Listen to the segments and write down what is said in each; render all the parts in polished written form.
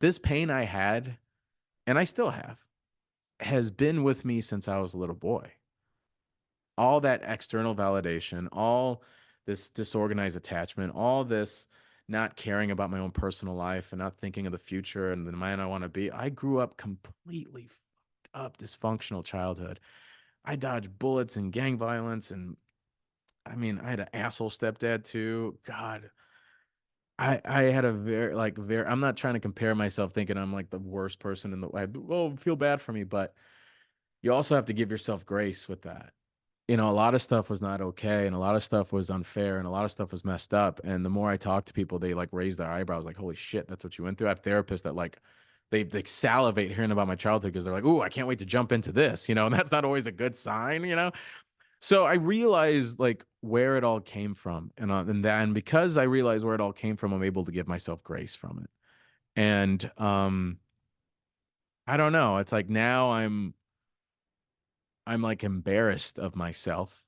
this pain I had, and I still have, has been with me since I was a little boy. All that external validation, all this disorganized attachment, all this not caring about my own personal life and not thinking of the future and the man I want to be. I grew up completely fucked up, dysfunctional childhood. I dodged bullets and gang violence. And I mean, I had an asshole stepdad too. God, I had a very, I'm not trying to compare myself thinking I'm like the worst person in the world. Oh, feel bad for me. But you also have to give yourself grace with that. A lot of stuff was not okay, and a lot of stuff was unfair, and a lot of stuff was messed up. And the more I talk to people, they like raise their eyebrows, like, "Holy shit, that's what you went through." I have therapists that like they salivate hearing about my childhood because they're like, "Ooh, I can't wait to jump into this," and that's not always a good sign. So I realized like where it all came from, and then because I realized where it all came from, I'm able to give myself grace from it. And I don't know. It's like now I'm like embarrassed of myself,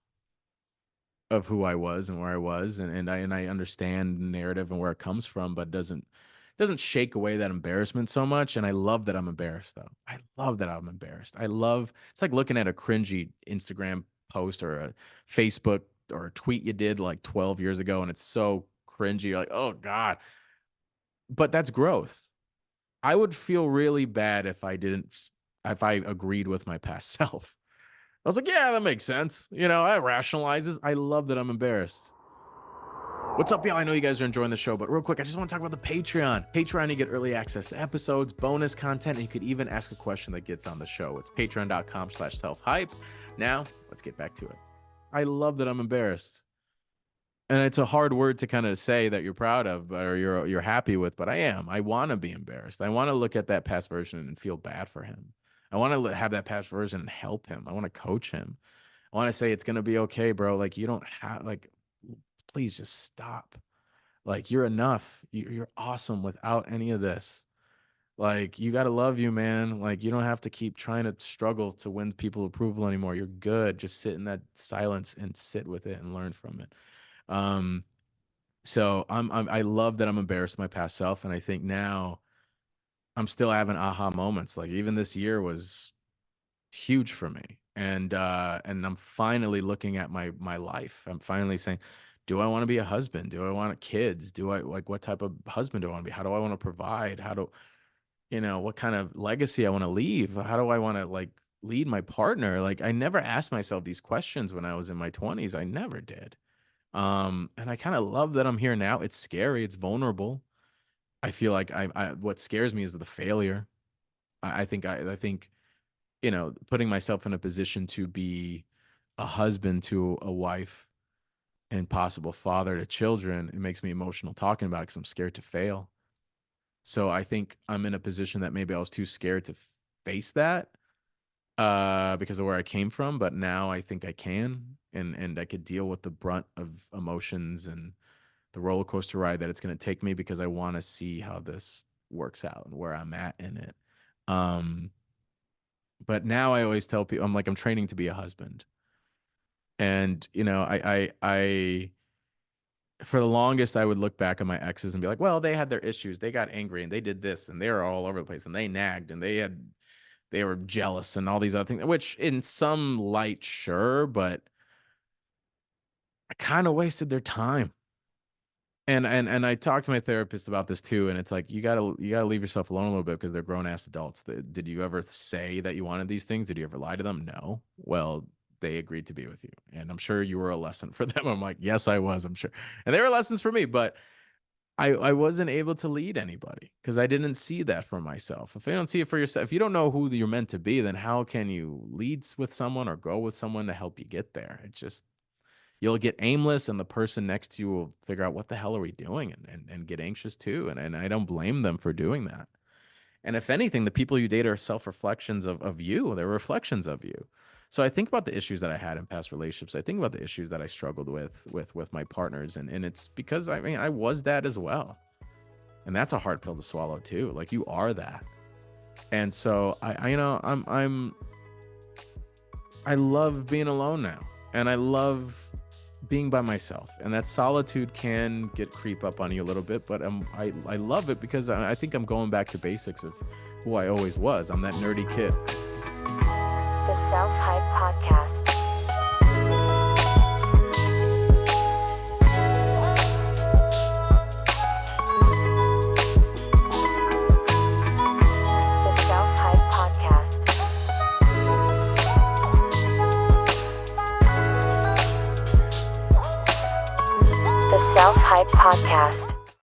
of who I was and where I was, and I understand the narrative and where it comes from, but it doesn't shake away that embarrassment so much. And I love that I'm embarrassed though. I love that I'm embarrassed. I love It's like looking at a cringy Instagram post or a Facebook or a tweet you did like 12 years ago, and it's so cringy. You're like, oh God. But that's growth. I would feel really bad if I agreed with my past self. I was like, yeah, that makes sense. That rationalizes. I love that I'm embarrassed. What's up, y'all? I know you guys are enjoying the show, but real quick, I just want to talk about the Patreon. Patreon, you get early access to episodes, bonus content, and you could even ask a question that gets on the show. It's patreon.com/selfhype. Now, let's get back to it. I love that I'm embarrassed. And it's a hard word to kind of say that you're proud of or you're happy with, but I am. I want to be embarrassed. I want to look at that past version and feel bad for him. I want to have that past version and help him. I want to coach him. I want to say it's going to be okay, bro. Like you don't have like please just stop. Like you're enough. You're awesome without any of this. Like you got to love you, man. Like you don't have to keep trying to struggle to win people approval anymore. You're good. Just sit in that silence and sit with it and learn from it. Um so I love that I'm embarrassed of my past self, and I think now I'm still having aha moments. Like even this year was huge for me. And I'm finally looking at my life. I'm finally saying, do I want to be a husband? Do I want kids? Do I like what type of husband do I want to be? How do I want to provide? What kind of legacy I want to leave? How do I want to like lead my partner? Like I never asked myself these questions when I was in my 20s. I never did. And I kind of love that I'm here now. It's scary, it's vulnerable. I feel like what scares me is the failure. I think putting myself in a position to be a husband to a wife and possible father to children, it makes me emotional talking about it because I'm scared to fail. So I think I'm in a position that maybe I was too scared to face that because of where I came from, but now I think I can, and I could deal with the brunt of emotions and the roller coaster ride that it's going to take me because I want to see how this works out and where I'm at in it. Um, but now I always tell people I'm training to be a husband. And I for the longest I would look back at my exes and be like, well, they had their issues, they got angry and they did this and they were all over the place and they nagged and they were jealous and all these other things, which in some light, sure, but I kind of wasted their time. And I talked to my therapist about this too, and it's like you gotta leave yourself alone a little bit because they're grown ass adults. Did you ever say that you wanted these things? Did you ever lie to them? No. Well, they agreed to be with you, and I'm sure you were a lesson for them. I'm like, yes, I was. I'm sure, and they were lessons for me, but I wasn't able to lead anybody because I didn't see that for myself. If you don't see it for yourself, if you don't know who you're meant to be, then how can you lead with someone or go with someone to help you get there? It's just you'll get aimless and the person next to you will figure out what the hell are we doing and get anxious too. And I don't blame them for doing that. And if anything, the people you date are self-reflections of you. They're reflections of you. So I think about the issues that I had in past relationships. I think about the issues that I struggled with my partners. And it's because I mean I was that as well. And that's a hard pill to swallow too. Like you are that. And so I love being alone now. And I love being by myself, and that solitude can creep up on you a little bit, but I love it because I think I'm going back to basics of who I always was. I'm that nerdy kid. The Self-Hype Podcast. The Self-Hype Podcast. The Self-Hype Podcast.